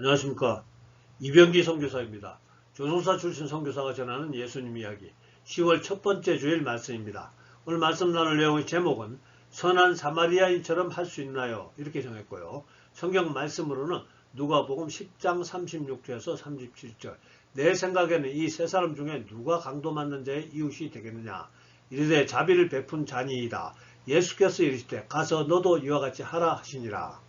안녕하십니까. 이병기 선교사입니다. 조선사 출신 선교사가 전하는 예수님 이야기 10월 첫 번째 주일 말씀입니다. 오늘 말씀 나눌 내용의 제목은 선한 사마리아인처럼 할 수 있나요? 이렇게 정했고요. 성경 말씀으로는 누가복음 10장 36절에서 37절. 내 생각에는 이 세 사람 중에 누가 강도 맞는 자의 이웃이 되겠느냐. 이르되 자비를 베푼 자니이다. 예수께서 이르시되 가서 너도 이와 같이 하라 하시니라.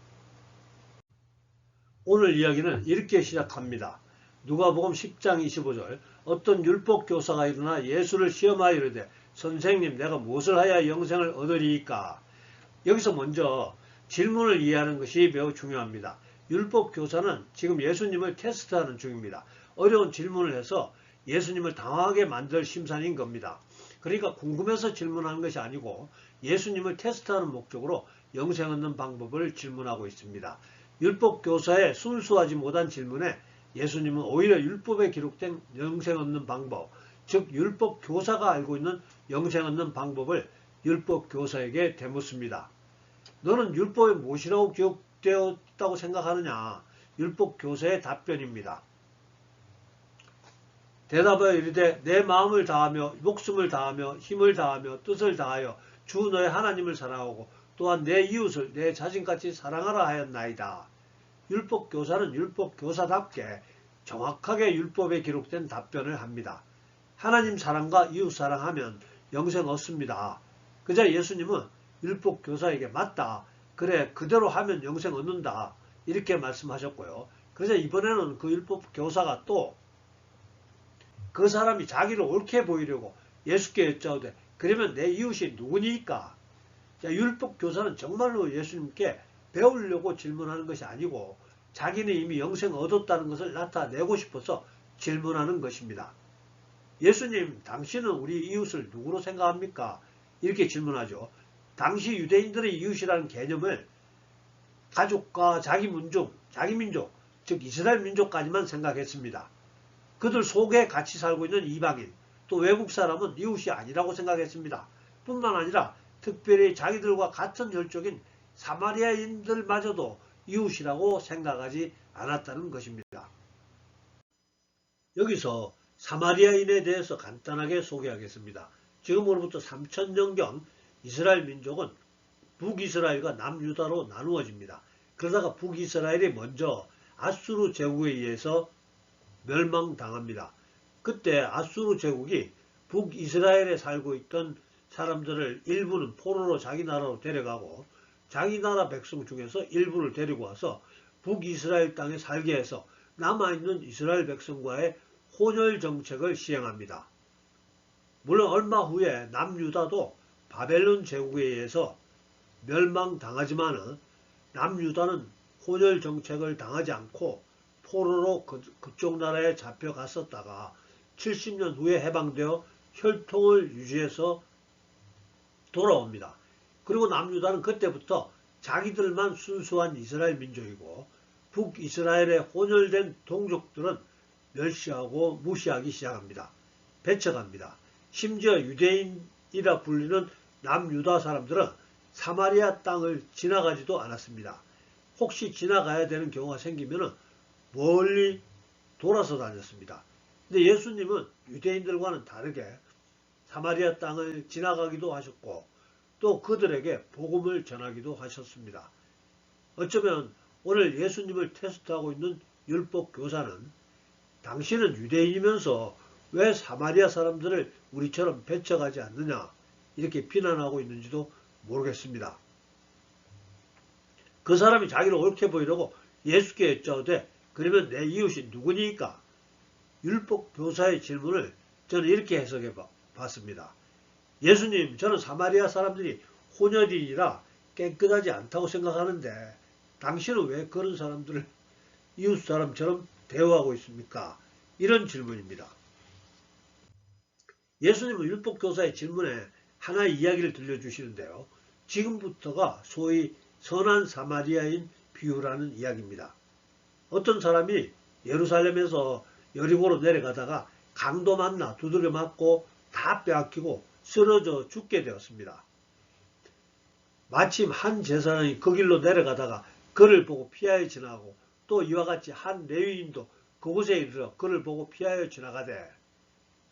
오늘 이야기는 이렇게 시작합니다. 누가복음 10장 25절. 어떤 율법 교사가 일어나 예수를 시험하여 이르되 선생님 내가 무엇을 하여야 영생을 얻으리이까. 여기서 먼저 질문을 이해하는 것이 매우 중요합니다. 율법 교사는 지금 예수님을 테스트하는 중입니다. 어려운 질문을 해서 예수님을 당황하게 만들 심산인 겁니다. 그러니까 궁금해서 질문하는 것이 아니고 예수님을 테스트하는 목적으로 영생 얻는 방법을 질문하고 있습니다. 율법 교사의 순수하지 못한 질문에 예수님은 오히려 율법에 기록된 영생 얻는 방법, 즉 율법 교사가 알고 있는 영생 얻는 방법을 율법 교사에게 되묻습니다. 너는 율법에 무엇이라고 기록되어 있다고 생각하느냐? 율법 교사의 답변입니다. 대답하여 이르되 내 마음을 다하며 목숨을 다하며 힘을 다하며 뜻을 다하여 주 너의 하나님을 사랑하고 또한 내 이웃을 내 자신같이 사랑하라 하였나이다. 율법 교사는 율법 교사답게 정확하게 율법에 기록된 답변을 합니다. 하나님 사랑과 이웃 사랑하면 영생 얻습니다. 그저 예수님은 율법 교사에게 맞다. 그래 그대로 하면 영생 얻는다. 이렇게 말씀하셨고요. 그래서 이번에는 그 율법 교사가 또 그 사람이 자기를 옳게 보이려고 예수께 여짜오되 그러면 내 이웃이 누구니까? 율법 교사는 정말로 예수님께 배우려고 질문하는 것이 아니고 자기는 이미 영생 얻었다는 것을 나타내고 싶어서 질문하는 것입니다. 예수님, 당신은 우리 이웃을 누구로 생각합니까? 이렇게 질문하죠. 당시 유대인들의 이웃이라는 개념을 가족과 자기 민족, 즉 이스라엘 민족까지만 생각했습니다. 그들 속에 같이 살고 있는 이방인, 또 외국 사람은 이웃이 아니라고 생각했습니다. 뿐만 아니라 특별히 자기들과 같은 혈족인 사마리아인들마저도 이웃이라고 생각하지 않았다는 것입니다. 여기서 사마리아인에 대해서 간단하게 소개하겠습니다. 지금으로부터 3000년경 이스라엘 민족은 북이스라엘과 남유다로 나누어집니다. 그러다가 북이스라엘이 먼저 아수르 제국에 의해서 멸망당합니다. 그때 아수르 제국이 북이스라엘에 살고 있던 사람들을 일부는 포로로 자기 나라로 데려가고 자기 나라 백성 중에서 일부를 데리고 와서 북이스라엘 땅에 살게 해서 남아있는 이스라엘 백성과의 혼혈 정책을 시행합니다. 물론 얼마 후에 남유다도 바벨론 제국에 의해서 멸망당하지만 남유다는 혼혈 정책을 당하지 않고 포로로 그쪽 나라에 잡혀갔었다가 70년 후에 해방되어 혈통을 유지해서 돌아옵니다. 그리고 남유다는 그때부터 자기들만 순수한 이스라엘 민족이고 북이스라엘에 혼혈된 동족들은 멸시하고 무시하기 시작합니다. 배척합니다. 심지어 유대인이라 불리는 남유다 사람들은 사마리아 땅을 지나가지도 않았습니다. 혹시 지나가야 되는 경우가 생기면 멀리 돌아서 다녔습니다. 근데 예수님은 유대인들과는 다르게 사마리아 땅을 지나가기도 하셨고 또 그들에게 복음을 전하기도 하셨습니다. 어쩌면 오늘 예수님을 테스트하고 있는 율법 교사는 당신은 유대인이면서 왜 사마리아 사람들을 우리처럼 배척하지 않느냐 이렇게 비난하고 있는지도 모르겠습니다. 그 사람이 자기를 옳게 보이려고 예수께 여짜오되 그러면 내 이웃이 누구니까? 율법 교사의 질문을 저는 이렇게 해석해 봤습니다. 예수님, 저는 사마리아 사람들이 혼혈이라 깨끗하지 않다고 생각하는데 당신은 왜 그런 사람들을 이웃 사람처럼 대우하고 있습니까? 이런 질문입니다. 예수님은 율법 교사의 질문에 하나의 이야기를 들려주시는데요. 지금부터가 소위 선한 사마리아인 비유라는 이야기입니다. 어떤 사람이 예루살렘에서 여리고로 내려가다가 강도 만나 두들겨 맞고 다 빼앗기고 쓰러져 죽게 되었습니다. 마침 한 제사장이 그 길로 내려가다가 그를 보고 피하여 지나고 또 이와 같이 한 레위인도 그곳에 이르러 그를 보고 피하여 지나가되.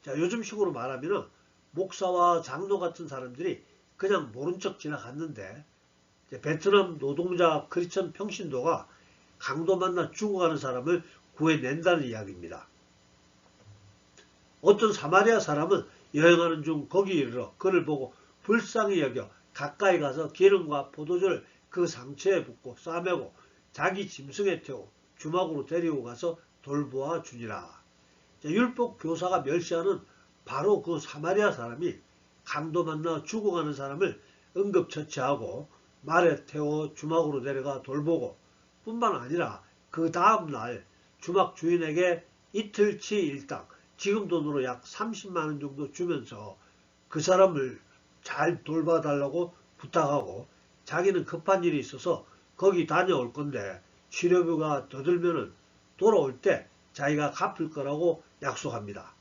자, 요즘식으로 말하면은 목사와 장로 같은 사람들이 그냥 모른 척 지나갔는데 베트남 노동자 크리스천 평신도가 강도 만나 죽어가는 사람을 구해낸다는 이야기입니다. 어떤 사마리아 사람은 여행하는 중 거기 이르러 그를 보고 불쌍히 여겨 가까이 가서 기름과 포도주를 그 상처에 붓고 싸매고 자기 짐승에 태워 주막으로 데리고 가서 돌보아 주니라. 율법 교사가 멸시하는 바로 그 사마리아 사람이 강도 만나 죽어가는 사람을 응급처치하고 말에 태워 주막으로 데려가 돌보고 뿐만 아니라 그 다음날 주막 주인에게 이틀치 일당 지금 돈으로 약 30만원 정도 주면서 그 사람을 잘 돌봐달라고 부탁하고 자기는 급한 일이 있어서 거기 다녀올 건데 치료비가 더 들면은 돌아올 때 자기가 갚을 거라고 약속합니다.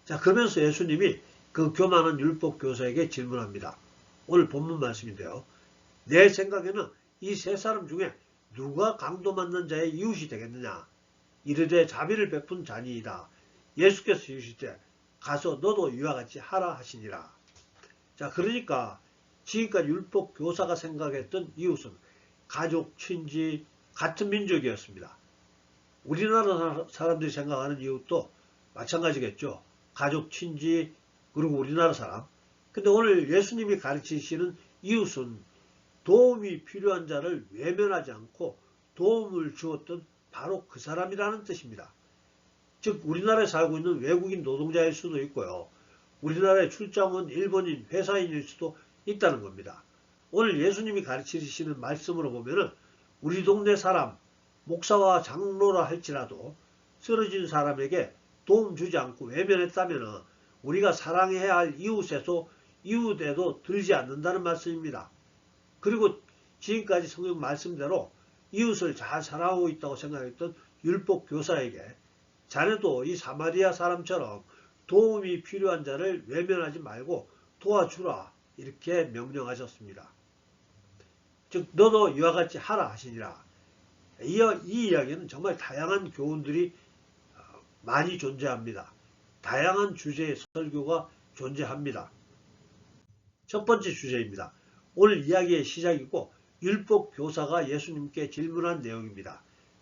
자, 그러면서 예수님이 그 교만한 율법 교사에게 질문합니다. 오늘 본문 말씀인데요. 내 생각에는 이 세 사람 중에 누가 강도 맞는 자의 이웃이 되겠느냐? 이르되 자비를 베푼 자니이다. 예수께서 이르시되 가서 너도 이와 같이 하라 하시니라. 자, 그러니까 지금까지 율법 교사가 생각했던 이웃은 가족, 친지, 같은 민족이었습니다. 우리나라 사람들이 생각하는 이웃도 마찬가지겠죠. 가족, 친지, 그리고 우리나라 사람. 근데 오늘 예수님이 가르치시는 이웃은 도움이 필요한 자를 외면하지 않고 도움을 주었던 바로 그 사람이라는 뜻입니다. 즉 우리나라에 살고 있는 외국인 노동자일 수도 있고요. 우리나라에 출장 온 일본인 회사인일 수도 있다는 겁니다. 오늘 예수님이 가르치시는 말씀으로 보면은 우리 동네 사람, 목사와 장로라 할지라도 쓰러진 사람에게 도움 주지 않고 외면했다면 우리가 사랑해야 할 이웃에도 들지 않는다는 말씀입니다. 그리고 지금까지 성경 말씀대로 이웃을 잘 사랑하고 있다고 생각했던 율법 교사에게 자네도 이 사마리아 사람처럼 도움이 필요한 자를 외면하지 말고 도와주라 이렇게 명령하셨습니다. 즉 너도 이와 같이 하라 하시니라. 이 이야기는 정말 다양한 교훈들이 많이 존재합니다. 다양한 주제의 설교가 존재합니다. 첫 번째 주제입니다. 오늘 이야기의 시작이고 율법 교사가 예수님께 질문한 내용입니다.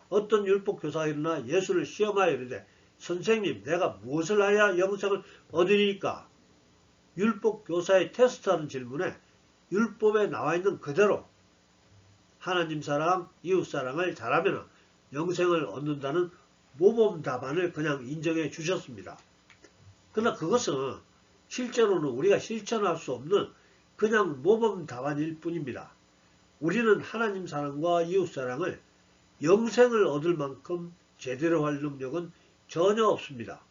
어떤 율법 교사가 일어나 예수를 시험하여 이르되 선생님 내가 무엇을 하여야 영생을 얻으리이까? 율법 교사의 테스트하는 질문에 율법에 나와 있는 그대로 하나님 사랑, 이웃 사랑을 잘하면 영생을 얻는다는 모범 답안을 그냥 인정해 주셨습니다. 그러나 그것은 실제로는 우리가 실천할 수 없는 그냥 모범 답안일 뿐입니다. 우리는 하나님 사랑과 이웃 사랑을 영생을 얻을 만큼 제대로 할 능력은 전혀 없습니다.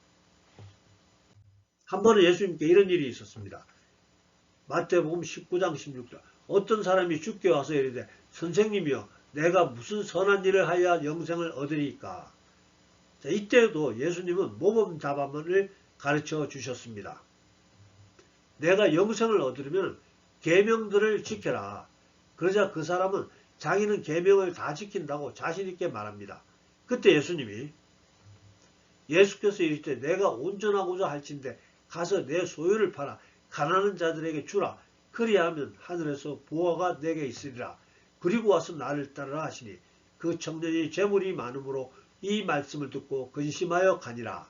한 번은 예수님께 이런 일이 있었습니다. 마태복음 19장 16절 어떤 사람이 주께 와서 이르되 선생님이여 내가 무슨 선한 일을 하여야 영생을 얻으리이까? 자, 이때도 예수님은 모범 답안을 가르쳐 주셨습니다. 내가 영생을 얻으려면 계명들을 지켜라. 그러자 그 사람은 자기는 계명을 다 지킨다고 자신 있게 말합니다. 그때 예수께서 이르시되 내가 온전하고자 할진대 가서 내 소유를 팔아 가난한 자들에게 주라. 그리하면 하늘에서 보화가 내게 있으리라. 그리고 와서 나를 따르라 하시니 그 청년이 재물이 많으므로 이 말씀을 듣고 근심하여 가니라.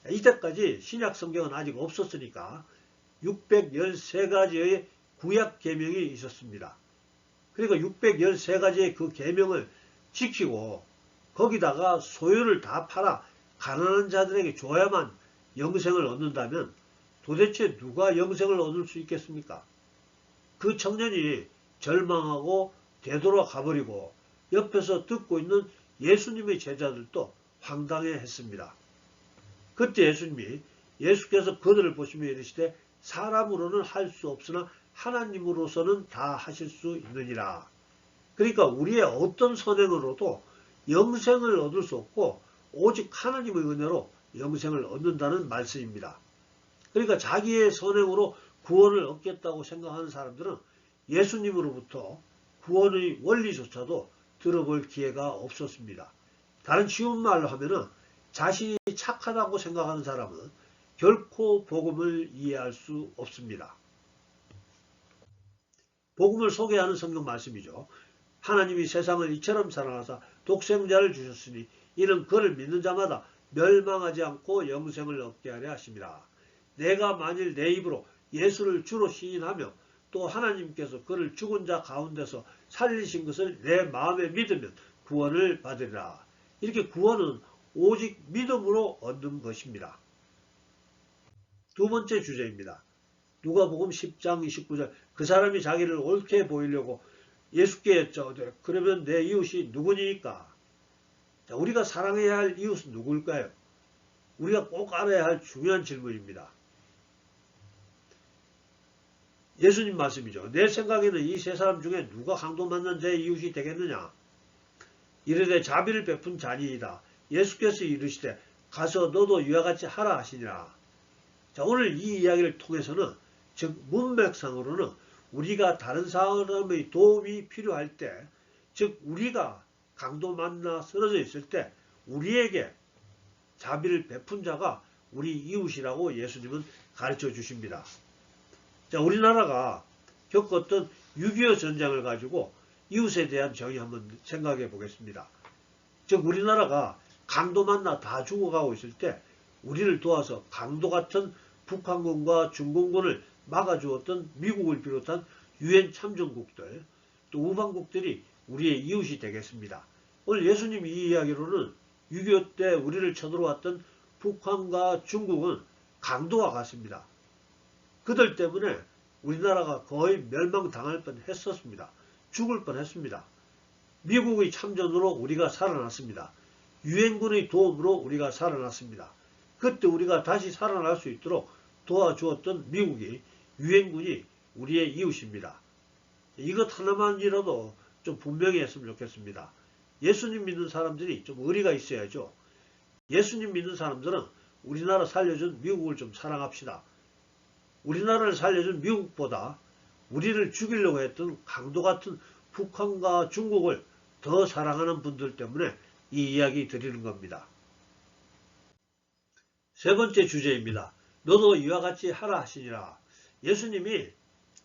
이때까지 신약 성경은 아직 없었으니까 613가지의 구약 계명이 있었습니다. 그리고 613가지의 그 계명을 지키고 거기다가 소유를 다 팔아 가난한 자들에게 줘야만 영생을 얻는다면 도대체 누가 영생을 얻을 수 있겠습니까? 그 청년이 절망하고 되돌아가 버리고 옆에서 듣고 있는 예수님의 제자들도 황당해 했습니다. 그때 예수께서 그들을 보시며 이르시되 사람으로는 할 수 없으나 하나님으로서는 다 하실 수 있느니라. 그러니까 우리의 어떤 선행으로도 영생을 얻을 수 없고 오직 하나님의 은혜로 영생을 얻는다는 말씀입니다. 그러니까 자기의 선행으로 구원을 얻겠다고 생각하는 사람들은 예수님으로부터 구원의 원리조차도 들어볼 기회가 없었습니다. 다른 쉬운 말로 하면은 자신이 착하다고 생각하는 사람은 결코 복음을 이해할 수 없습니다. 복음을 소개하는 성경 말씀이죠. 하나님이 세상을 이처럼 사랑하사 독생자를 주셨으니 이는 그를 믿는 자마다 멸망하지 않고 영생을 얻게 하려 하심이라. 내가 만일 내 입으로 예수를 주로 시인하며 또 하나님께서 그를 죽은 자 가운데서 살리신 것을 내 마음에 믿으면 구원을 받으리라. 이렇게 구원은 오직 믿음으로 얻는 것입니다. 두 번째 주제입니다. 누가복음 10장 29절 그 사람이 자기를 옳게 보이려고 예수께 여쭤 그러면 내 이웃이 누구니까? 자, 우리가 사랑해야 할 이웃은 누구일까요? 우리가 꼭 알아야 할 중요한 질문입니다. 예수님 말씀이죠. 내 생각에는 이 세 사람 중에 누가 강도 맞는 제 이웃이 되겠느냐? 이르되 자비를 베푼 자니이다. 예수께서 이르시되 가서 너도 이와 같이 하라 하시니라. 자, 오늘 이 이야기를 통해서는 즉 문맥상으로는 우리가 다른 사람의 도움이 필요할 때, 즉 우리가 강도 만나 쓰러져 있을 때 우리에게 자비를 베푼 자가 우리 이웃이라고 예수님은 가르쳐 주십니다. 자, 우리나라가 겪었던 6.25 전쟁을 가지고 이웃에 대한 정의 한번 생각해 보겠습니다. 즉 우리나라가 강도 만나 다 죽어가고 있을 때 우리를 도와서 강도 같은 북한군과 중공군을 막아주었던 미국을 비롯한 유엔 참전국들 또 우방국들이 우리의 이웃이 되겠습니다. 오늘 예수님 이 이야기로는 6.25 때 우리를 쳐들어왔던 북한과 중국은 강도와 같습니다. 그들 때문에 우리나라가 거의 멸망당할 뻔했었습니다. 죽을 뻔했습니다. 미국의 참전으로 우리가 살아났습니다. 유엔군의 도움으로 우리가 살아났습니다. 그때 우리가 다시 살아날 수 있도록 도와주었던 미국이 유엔군이 우리의 이웃입니다. 이것 하나만이라도 좀 분명히 했으면 좋겠습니다. 예수님 믿는 사람들이 좀 의리가 있어야죠. 예수님 믿는 사람들은 우리나라 살려준 미국을 좀 사랑합시다. 우리나라를 살려준 미국보다 우리를 죽이려고 했던 강도 같은 북한과 중국을 더 사랑하는 분들 때문에 이 이야기 드리는 겁니다. 세 번째 주제입니다. 너도 이와 같이 하라 하시니라. 예수님이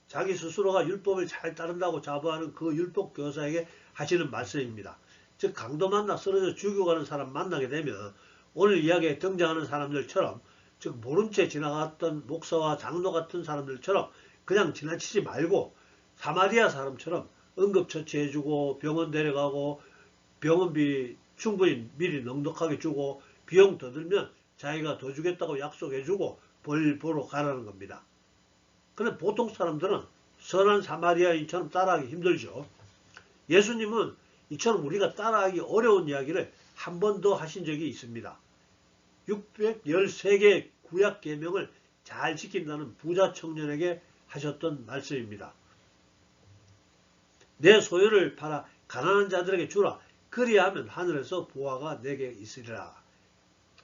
자기 스스로가 율법을 잘 따른다고 자부하는 그 율법 교사에게 하시는 말씀입니다. 즉 강도 만나 쓰러져 죽여가는 사람 만나게 되면 오늘 이야기에 등장하는 사람들처럼 즉 모른 채 지나갔던 목사와 장로 같은 사람들처럼 그냥 지나치지 말고 사마리아 사람처럼 응급처치해주고 병원 데려가고 병원비 충분히 미리 넉넉하게 주고 비용 더 들면 자기가 더 주겠다고 약속해주고 벌 보러 가라는 겁니다. 그런데 보통 사람들은 선한 사마리아인처럼 따라하기 힘들죠. 예수님은 이처럼 우리가 따라하기 어려운 이야기를 한 번 더 하신 적이 있습니다. 613개의 구약 계명을 잘 지킨다는 부자 청년에게 하셨던 말씀입니다. 내 소유를 팔아 가난한 자들에게 주라. 그리하면 하늘에서 보화가 내게 있으리라.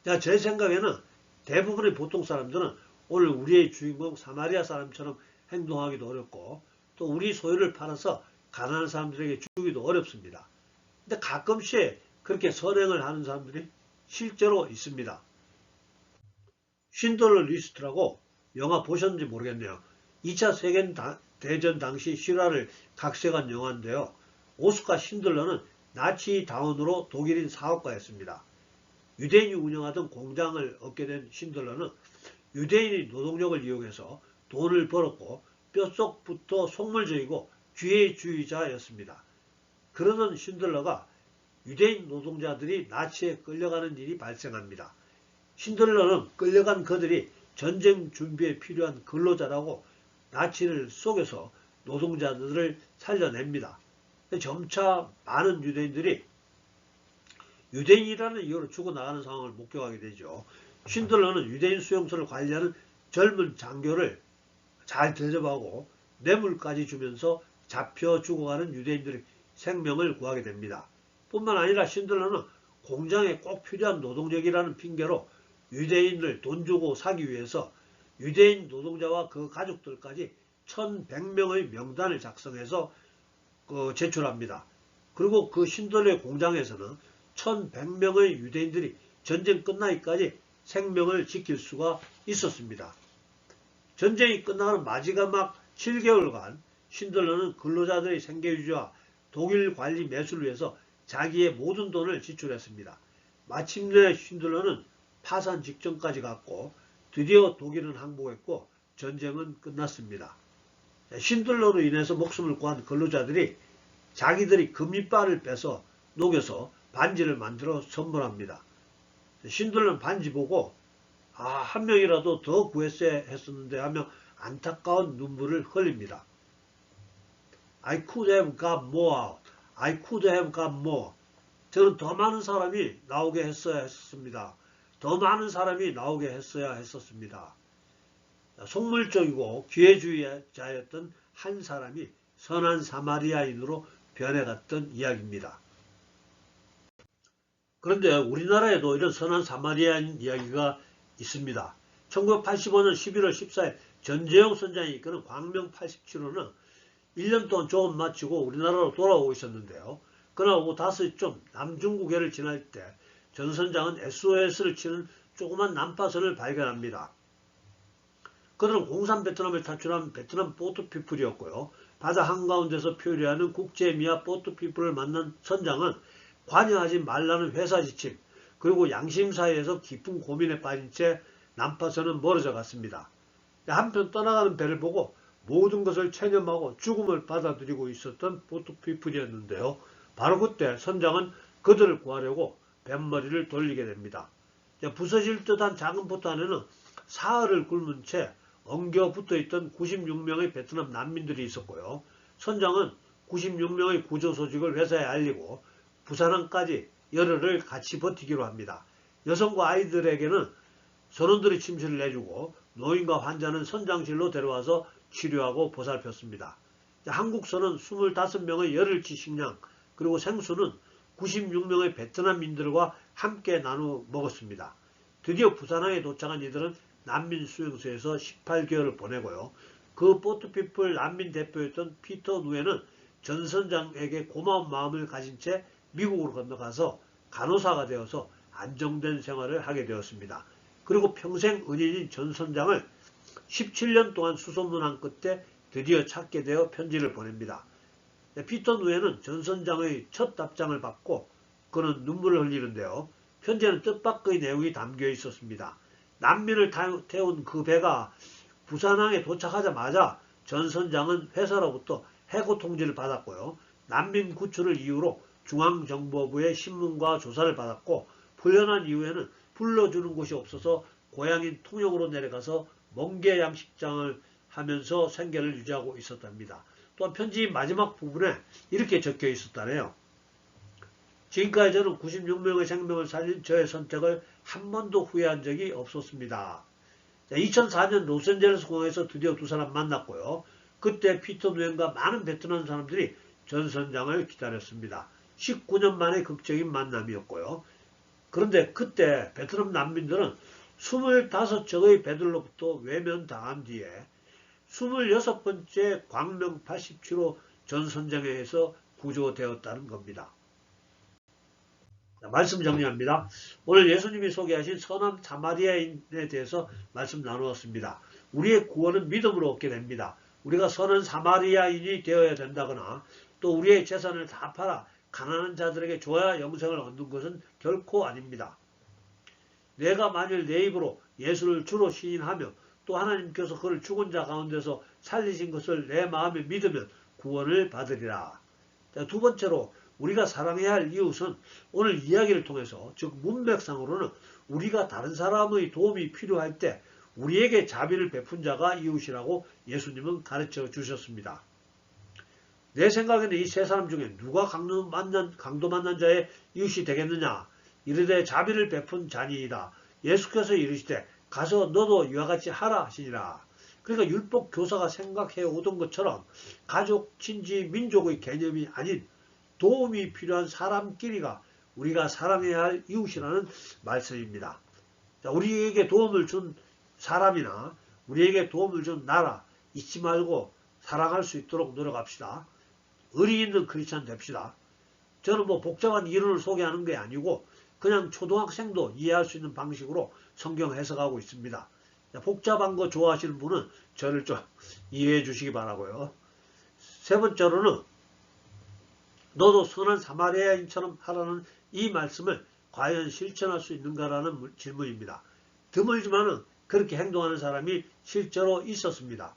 자, 제 생각에는 대부분의 보통 사람들은 오늘 우리의 주인공 사마리아 사람처럼 행동하기도 어렵고 또 우리 소유를 팔아서 가난한 사람들에게 주기도 어렵습니다. 근데 가끔씩 그렇게 선행을 하는 사람들이 실제로 있습니다. 쉰들러 리스트라고 영화 보셨는지 모르겠네요. 2차 세계대전 당시 실화를 각색한 영화인데요. 오스카 쉰들러는 나치 다운으로 독일인 사업가였습니다. 유대인이 운영하던 공장을 얻게 된 쉰들러는 유대인의 노동력을 이용해서 돈을 벌었고 뼛속부터 속물적이고 기회주의자였습니다. 그러던 쉰들러가 유대인 노동자들이 나치에 끌려가는 일이 발생합니다. 쉰들러는 끌려간 그들이 전쟁 준비에 필요한 근로자라고 나치를 속여서 노동자들을 살려냅니다. 점차 많은 유대인들이 유대인이라는 이유로 죽어나가는 상황을 목격하게 되죠. 쉰들러는 유대인 수용소를 관리하는 젊은 장교를 잘 대접하고 뇌물까지 주면서 잡혀 죽어가는 유대인들의 생명을 구하게 됩니다. 뿐만 아니라 쉰들러는 공장에 꼭 필요한 노동력이라는 핑계로 유대인을 돈 주고 사기 위해서 유대인 노동자와 그 가족들까지 1100명의 명단을 작성해서 제출합니다. 그리고 그 신들의 공장에서는 1100명의 유대인들이 전쟁 끝나기까지 생명을 지킬 수가 있었습니다. 전쟁이 끝나는 마지막 7개월간 신들러는 근로자들의 생계유지와 독일 관리 매수를 위해서 자기의 모든 돈을 지출했습니다. 마침내 신들러는 파산 직전까지 갔고 드디어 독일은 항복했고 전쟁은 끝났습니다. 신들러로 인해서 목숨을 구한 근로자들이 자기들이 금이빨을 빼서 녹여서 반지를 만들어 선물합니다. 신들러는 반지 보고 한 명이라도 더 구했어야 했었는데 하며 안타까운 눈물을 흘립니다. I could have got more. I could have got more. 저는 더 많은 사람이 나오게 했어야 했습니다. 더 많은 사람이 나오게 했어야 했었습니다. 속물적이고 기회주의자였던 한 사람이 선한 사마리아인으로 변해갔던 이야기입니다. 그런데 우리나라에도 이런 선한 사마리아인 이야기가 있습니다. 1985년 11월 14일 전재영 선장이 이끄는 광명 87호는 1년 동안 조업 마치고 우리나라로 돌아오고 있었는데요. 그날 오후 5시쯤 남중국해를 지날 때 전 선장은 SOS를 치는 조그만 난파선을 발견합니다. 그들은 공산 베트남을 탈출한 베트남 보트피플이었고요. 바다 한가운데서 표류하는 국제미아 보트피플을 만난 선장은 관여하지 말라는 회사 지침 그리고 양심 사이에서 깊은 고민에 빠진 채 난파선은 멀어져 갔습니다. 한편 떠나가는 배를 보고 모든 것을 체념하고 죽음을 받아들이고 있었던 보트피플이었는데요. 바로 그때 선장은 그들을 구하려고 뱃머리를 돌리게 됩니다. 부서질 듯한 작은 보트 안에는 사흘을 굶은 채 엉겨 붙어있던 96명의 베트남 난민들이 있었고요. 선장은 96명의 구조 소식을 회사에 알리고 부산항까지 열흘을 같이 버티기로 합니다. 여성과 아이들에게는 선원들이 침실을 내주고 노인과 환자는 선장실로 데려와서 치료하고 보살폈습니다. 한국선은 25명의 열흘치 식량 그리고 생수는 96명의 베트남인들과 함께 나누어 먹었습니다. 드디어 부산항에 도착한 이들은 난민 수용소에서 18개월을 보내고요. 그 보트피플 난민 대표였던 피터 누에는 전 선장에게 고마운 마음을 가진 채 미국으로 건너가서 간호사가 되어서 안정된 생활을 하게 되었습니다. 그리고 평생 은인인 전 선장을 17년 동안 수소문한 끝에 드디어 찾게 되어 편지를 보냅니다. 피터 누에는 전 선장의 첫 답장을 받고 그는 눈물을 흘리는데요. 편지에는 뜻밖의 내용이 담겨 있었습니다. 난민을 태운 그 배가 부산항에 도착하자마자 전 선장은 회사로부터 해고 통지를 받았고요. 난민 구출을 이유로 중앙정보부의 신문과 조사를 받았고 풀려난 이후에는 불러주는 곳이 없어서 고향인 통영으로 내려가서 멍게 양식장을 하면서 생계를 유지하고 있었답니다. 또한 편지 마지막 부분에 이렇게 적혀 있었다네요. 지금까지 저는 96명의 생명을 살린 저의 선택을 한 번도 후회한 적이 없었습니다. 2004년 로스앤젤레스 공항에서 드디어 두 사람 만났고요. 그때 피터 누엔과 많은 베트남 사람들이 전 선장을 기다렸습니다. 19년 만에 극적인 만남이었고요. 그런데 그때 베트남 난민들은 25척의 배들로부터 외면당한 뒤에 26번째 광명 87호 전 선장에 의해서 구조되었다는 겁니다. 자, 말씀 정리합니다. 오늘 예수님이 소개하신 선한 사마리아인에 대해서 말씀 나누었습니다. 우리의 구원은 믿음으로 얻게 됩니다. 우리가 선한 사마리아인이 되어야 된다거나 또 우리의 재산을 다 팔아 가난한 자들에게 줘야 영생을 얻는 것은 결코 아닙니다. 내가 만일 내 입으로 예수를 주로 시인하며 또 하나님께서 그를 죽은 자 가운데서 살리신 것을 내 마음에 믿으면 구원을 받으리라. 자, 두 번째로 우리가 사랑해야 할 이웃은 오늘 이야기를 통해서 즉 문맥상으로는 우리가 다른 사람의 도움이 필요할 때 우리에게 자비를 베푼 자가 이웃이라고 예수님은 가르쳐 주셨습니다. 내 생각에는 이 세 사람 중에 누가 강도 만난 자의 이웃이 되겠느냐? 이르되 자비를 베푼 자니이다. 예수께서 이르시되 가서 너도 이와 같이 하라 하시니라. 그러니까 율법 교사가 생각해 오던 것처럼 가족, 친지, 민족의 개념이 아닌 도움이 필요한 사람끼리가 우리가 사랑해야 할 이웃이라는 말씀입니다. 자, 우리에게 도움을 준 사람이나 우리에게 도움을 준 나라 잊지 말고 사랑할 수 있도록 노력합시다. 의리 있는 크리스찬 됩시다. 저는 뭐 복잡한 이론을 소개하는 게 아니고 그냥 초등학생도 이해할 수 있는 방식으로 성경 해석하고 있습니다. 복잡한 거 좋아하시는 분은 저를 좀 이해해 주시기 바라고요. 세 번째로는 너도 선한 사마리아인처럼 하라는 이 말씀을 과연 실천할 수 있는가라는 질문입니다. 드물지만은 그렇게 행동하는 사람이 실제로 있었습니다.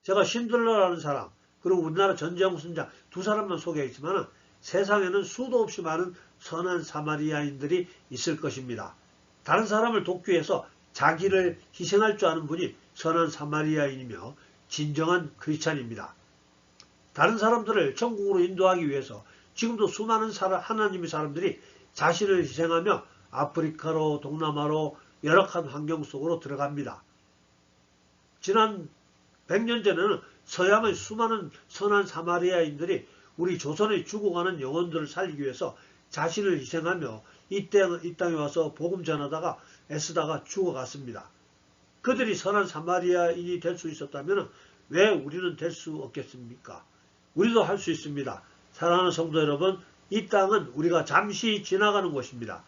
제가 신들러라는 사람, 그리고 우리나라 전재영 선장 두 사람만 소개했지만 세상에는 수도 없이 많은 선한 사마리아인들이 있을 것입니다. 다른 사람을 돕기 위해서 자기를 희생할 줄 아는 분이 선한 사마리아인이며 진정한 크리스찬입니다. 다른 사람들을 천국으로 인도하기 위해서 지금도 수많은 하나님의 사람들이 자신을 희생하며 아프리카로 동남아로 열악한 환경 속으로 들어갑니다. 지난 100년 전에는 서양의 수많은 선한 사마리아인들이 우리 조선의 죽어가는 영혼들을 살리기 위해서 자신을 희생하며 이 땅에 와서 복음 전하다가 애쓰다가 죽어갔습니다. 그들이 선한 사마리아인이 될 수 있었다면 왜 우리는 될 수 없겠습니까? 우리도 할 수 있습니다. 사랑하는 성도 여러분, 이 땅은 우리가 잠시 지나가는 곳입니다.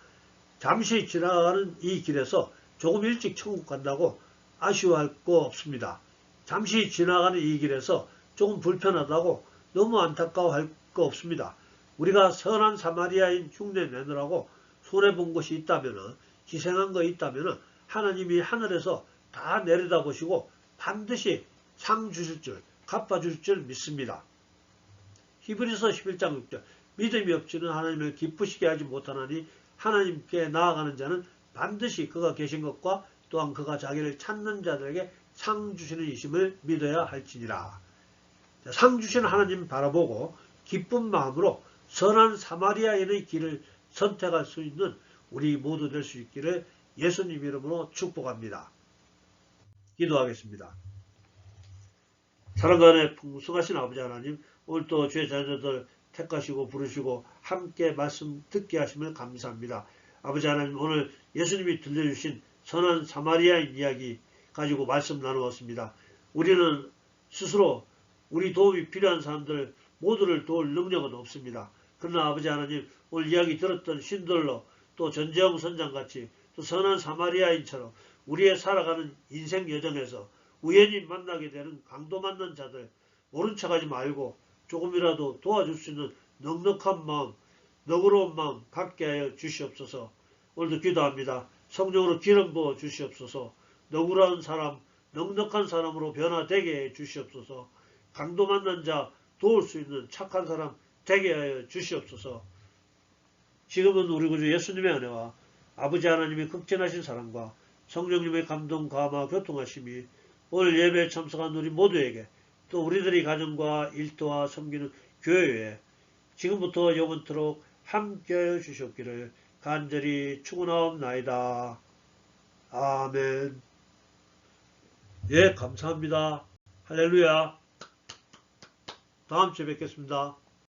잠시 지나가는 이 길에서 조금 일찍 천국 간다고 아쉬워할 거 없습니다. 잠시 지나가는 이 길에서 조금 불편하다고 너무 안타까워할 거 없습니다. 우리가 선한 사마리아인 흉내 내느라고 손해본 것이 있다면, 희생한 거 있다면 하나님이 하늘에서 다 내려다보시고 반드시 상 주실 줄, 갚아주실 줄 믿습니다. 히브리서 11장 6절 믿음이 없이는 하나님을 기쁘시게 하지 못하나니 하나님께 나아가는 자는 반드시 그가 계신 것과 또한 그가 자기를 찾는 자들에게 상 주시는 이심을 믿어야 할지니라. 상 주시는 하나님 바라보고 기쁜 마음으로 선한 사마리아인의 길을 선택할 수 있는 우리 모두 될 수 있기를 예수님 이름으로 축복합니다. 기도하겠습니다. 사랑과 은혜 풍성하신 아버지 하나님, 오늘도 주의 자녀들 택하시고 부르시고 함께 말씀 듣게 하심을 감사합니다. 아버지 하나님, 오늘 예수님이 들려주신 선한 사마리아인 이야기 가지고 말씀 나누었습니다. 우리는 스스로 우리 도움이 필요한 사람들 모두를 도울 능력은 없습니다. 그러나 아버지 하나님, 오늘 이야기 들었던 신들러 또 전재영 선장같이 또 선한 사마리아인처럼 우리의 살아가는 인생 여정에서 우연히 만나게 되는 강도 맞는 자들 모른 척하지 말고 조금이라도 도와줄 수 있는 넉넉한 마음, 너그러운 마음 갖게 하여 주시옵소서. 오늘도 기도합니다. 성령으로 기름 부어 주시옵소서. 너그러운 사람, 넉넉한 사람으로 변화되게 해 주시옵소서. 강도 맞는 자 도울 수 있는 착한 사람 되게 하여 주시옵소서. 지금은 우리 구주 예수님의 은혜와 아버지 하나님의 극진하신 사랑과 성령님의 감동, 감화, 교통하심이 오늘 예배에 참석한 우리 모두에게 또 우리들의 가정과 일터와 섬기는 교회에 지금부터 영원토록 함께하여 주셨기를 간절히 축원하옵나이다. 아멘. 예, 감사합니다. 할렐루야. 다음 주에 뵙겠습니다.